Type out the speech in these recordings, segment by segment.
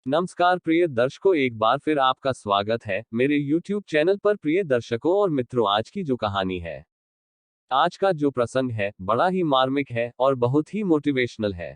नमस्कार प्रिय दर्शकों, एक बार फिर आपका स्वागत है मेरे YouTube चैनल पर। प्रिय दर्शकों और मित्रों, आज की जो कहानी है, आज का जो प्रसंग है, बड़ा ही मार्मिक है और बहुत ही मोटिवेशनल है।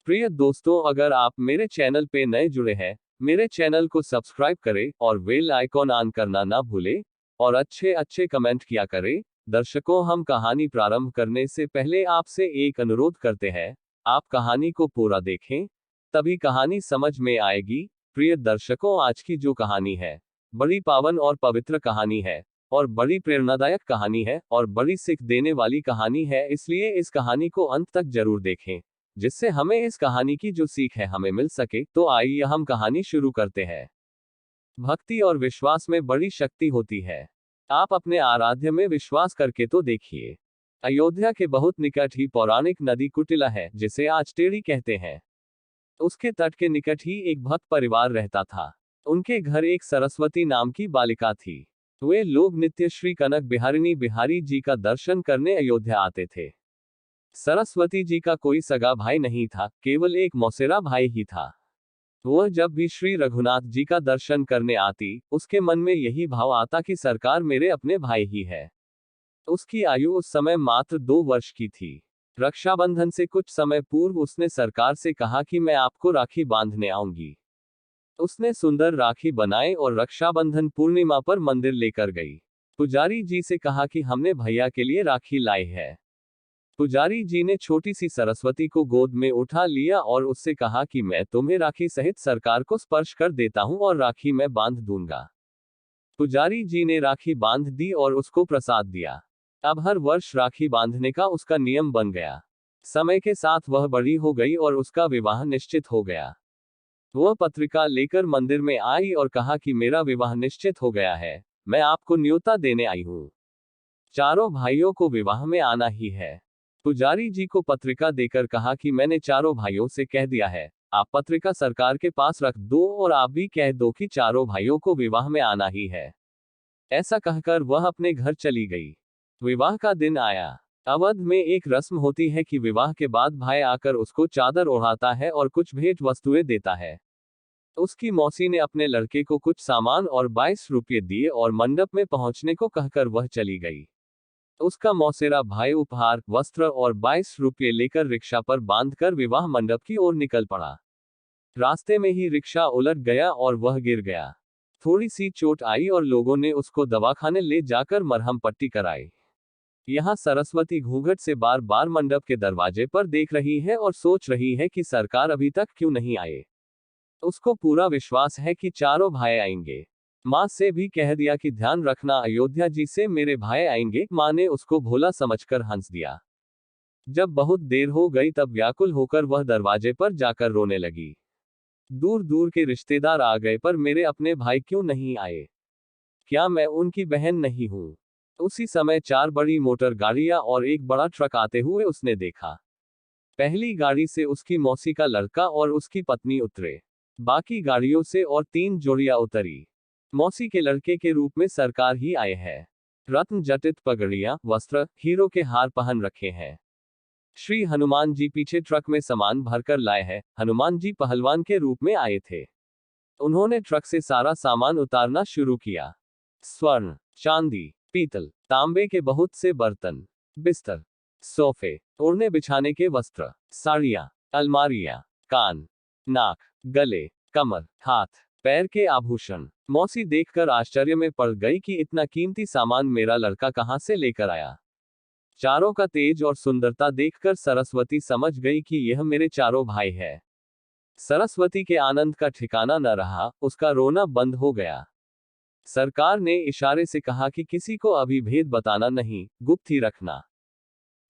प्रिय दोस्तों, अगर आप मेरे चैनल पे नए जुड़े हैं, मेरे चैनल को सब्सक्राइब करें और बेल आइकॉन ऑन करना ना भूलें और अच्छे अच्छे कमेंट किया करें। दर्शकों, हम कहानी प्रारंभ करने से पहले आपसे एक अनुरोध करते हैं, आप कहानी को पूरा देखें, तभी कहानी समझ में आएगी। प्रिय दर्शकों, आज की जो कहानी है, बड़ी पावन और पवित्र कहानी है और बड़ी प्रेरणादायक कहानी है और बड़ी सीख देने वाली कहानी है, इसलिए इस कहानी को अंत तक जरूर देखें, जिससे हमें इस कहानी की जो सीख है हमें मिल सके। तो आइए हम कहानी शुरू करते हैं। भक्ति और विश्वास में बड़ी शक्ति होती है। आप अपने आराध्य में विश्वास करके तो देखिए। अयोध्या के बहुत निकट ही पौराणिक नदी कुटिला है, जिसे आज टेढ़ी कहते हैं। उसके तट के निकट ही एक भक्त परिवार रहता था। उनके घर एक सरस्वती नाम की बालिका थी। वे लोग नित्य श्री कनक बिहारिणी बिहारी जी का दर्शन करने अयोध्या आते थे। सरस्वती जी का कोई सगा भाई नहीं था, केवल एक मौसेरा भाई ही था। वह जब भी श्री रघुनाथ जी का दर्शन करने आती, उसके मन में यही भाव आता कि सरकार मेरे अपने भाई ही है। उसकी आयु उस समय मात्र 2 वर्ष की थी। रक्षाबंधन से कुछ समय पूर्व उसने सरकार से कहा कि मैं आपको राखी बांधने आऊंगी। उसने सुंदर राखी बनाए और रक्षाबंधन पूर्णिमा पर मंदिर लेकर गई। पुजारी जी से कहा कि हमने भैया के लिए राखी लाई है। पुजारी जी ने छोटी सी सरस्वती को गोद में उठा लिया और उससे कहा कि मैं तुम्हें राखी सहित सरकार को स्पर्श कर देता हूं और राखी मैं बांध दूंगा। पुजारी जी ने राखी बांध दी और उसको प्रसाद दिया। अब हर वर्ष राखी बांधने का उसका नियम बन गया। समय के साथ वह बड़ी हो गई और उसका विवाह निश्चित हो गया। वह पत्रिका लेकर मंदिर में आई और कहा कि मेरा विवाह निश्चित हो गया है, मैं आपको न्योता देने आई हूं। चारों भाइयों को विवाह में आना ही है। पुजारी जी को पत्रिका देकर कहा कि मैंने चारों भाइयों से कह दिया है, आप पत्रिका सरकार के पास रख दो और आप भी कह दो कि चारों भाइयों को विवाह में आना ही है। ऐसा कहकर वह अपने घर चली गई। विवाह का दिन आया। अवध में एक रस्म होती है कि विवाह के बाद भाई आकर उसको चादर ओढ़ाता है और कुछ भेंट वस्तुएं देता है। उसकी मौसी ने अपने लड़के को कुछ सामान और 22 रुपये दिए और मंडप में पहुंचने को कहकर वह चली गई। उसका मौसेरा भाई उपहार, वस्त्र और 22 रुपये लेकर रिक्शा पर बांधकर विवाह मंडप की ओर निकल पड़ा। रास्ते में ही रिक्शा उलट गया और वह गिर गया। थोड़ी सी चोट आई और लोगों ने उसको दवाखाने ले जाकर मरहम पट्टी कराई। यहाँ सरस्वती घूंघट से बार बार मंडप के दरवाजे पर देख रही है और सोच रही है कि सरकार अभी तक क्यों नहीं आए। उसको पूरा विश्वास है कि चारों भाई आएंगे। माँ से भी कह दिया कि ध्यान रखना, अयोध्या जी से मेरे भाई आएंगे। माँ ने उसको भोला समझकर हंस दिया। जब बहुत देर हो गई तब व्याकुल होकर वह दरवाजे पर जाकर रोने लगी। दूर दूर के रिश्तेदार आ गए, पर मेरे अपने भाई क्यों नहीं आए? क्या मैं उनकी बहन नहीं हूँ? उसी समय 4 बड़ी मोटर गाड़ियां और एक बड़ा ट्रक आते हुए उसने देखा। पहली गाड़ी से उसकी मौसी का लड़का और उसकी पत्नी उतरे। बाकी गाड़ियों से और 3 जोड़ियां उतरी। मौसी के लड़के के रूप में सरकार ही आए हैं। रत्न जटित पगड़ियां, वस्त्र, हीरो के हार पहन रखे हैं। श्री हनुमान जी पीछे ट्रक में सामान भरकर लाए हैं। हनुमान जी पहलवान के रूप में आए थे। उन्होंने ट्रक से सारा सामान उतारना शुरू किया। स्वर्ण, चांदी, पीतल, तांबे के बहुत से बर्तन, बिस्तर, सोफे, ओढ़ने बिछाने के वस्त्र, साड़ियां, अलमारियां, कान, नाक, गले, कमर, हाथ, पैर के आभूषण। मौसी देखकर आश्चर्य में पड़ गई कि इतना कीमती सामान मेरा लड़का कहां से लेकर आया। चारों का तेज और सुंदरता देखकर सरस्वती समझ गई कि यह मेरे चारों भाई है। सरस्वती के आनंद का ठिकाना न रहा, उसका रोना बंद हो गया। सरकार ने इशारे से कहा कि किसी को अभी भेद बताना नहीं, गुप्त ही रखना।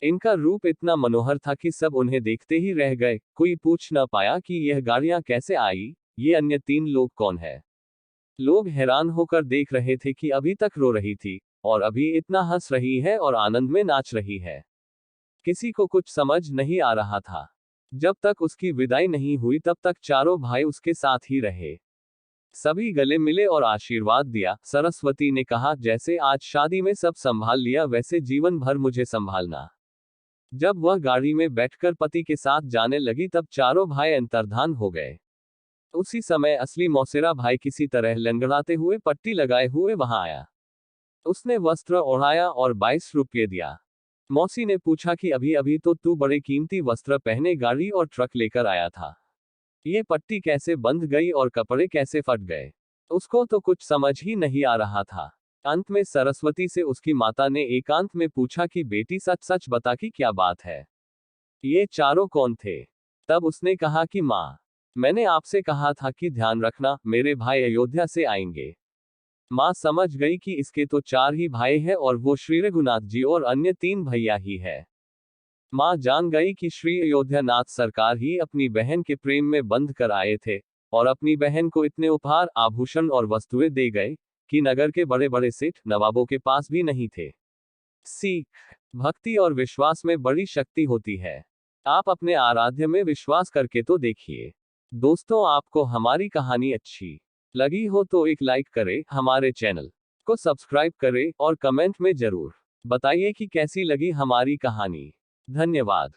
इनका रूप इतना मनोहर था कि सब उन्हें देखते ही रह गए। कोई पूछ न पाया कि यह गाड़ियां कैसे आई, ये अन्य 3 लोग कौन है। लोग हैरान होकर देख रहे थे कि अभी तक रो रही थी और अभी इतना हंस रही है और आनंद में नाच रही है। किसी को कुछ समझ नहीं आ रहा था। जब तक उसकी विदाई नहीं हुई तब तक चारों भाई उसके साथ ही रहे। सभी गले मिले और आशीर्वाद दिया। सरस्वती ने कहा, जैसे आज शादी में सब संभाल लिया वैसे जीवन भर मुझे संभालना। जब वह गाड़ी में बैठकर पति के साथ जाने लगी तब चारों भाई अंतर्धान हो गए। उसी समय असली मौसेरा भाई किसी तरह लंगड़ाते हुए पट्टी लगाए हुए वहां आया। उसने वस्त्र ओढ़ाया और 22 रुपये दिया। मौसी ने पूछा कि अभी अभी तो तू बड़े कीमती वस्त्र पहने गाड़ी और ट्रक लेकर आया था, ये पट्टी कैसे बंध गई और कपड़े कैसे फट गए? उसको तो कुछ समझ ही नहीं आ रहा था। अंत में सरस्वती से उसकी माता ने एकांत में पूछा कि बेटी सच सच बता कि क्या बात है, ये चारों कौन थे? तब उसने कहा कि माँ, मैंने आपसे कहा था कि ध्यान रखना, मेरे भाई अयोध्या से आएंगे। माँ समझ गई कि इसके तो 4 ही भाई हैं और वो श्री रघुनाथ जी और अन्य 3 भैया ही है। माँ जान गई कि श्री अयोध्यानाथ सरकार ही अपनी बहन के प्रेम में बंध कर आए थे, और अपनी बहन को इतने उपहार, आभूषण और वस्तुएं दे गए कि नगर के बड़े बड़े सेठ नवाबों के पास भी नहीं थे। सीख, भक्ति और विश्वास में बड़ी शक्ति होती है। आप अपने आराध्य में विश्वास करके तो देखिए। दोस्तों, आपको हमारी कहानी अच्छी लगी हो तो एक लाइक करें, हमारे चैनल को सब्सक्राइब करें और कमेंट में जरूर बताइए कि कैसी लगी हमारी कहानी। धन्यवाद।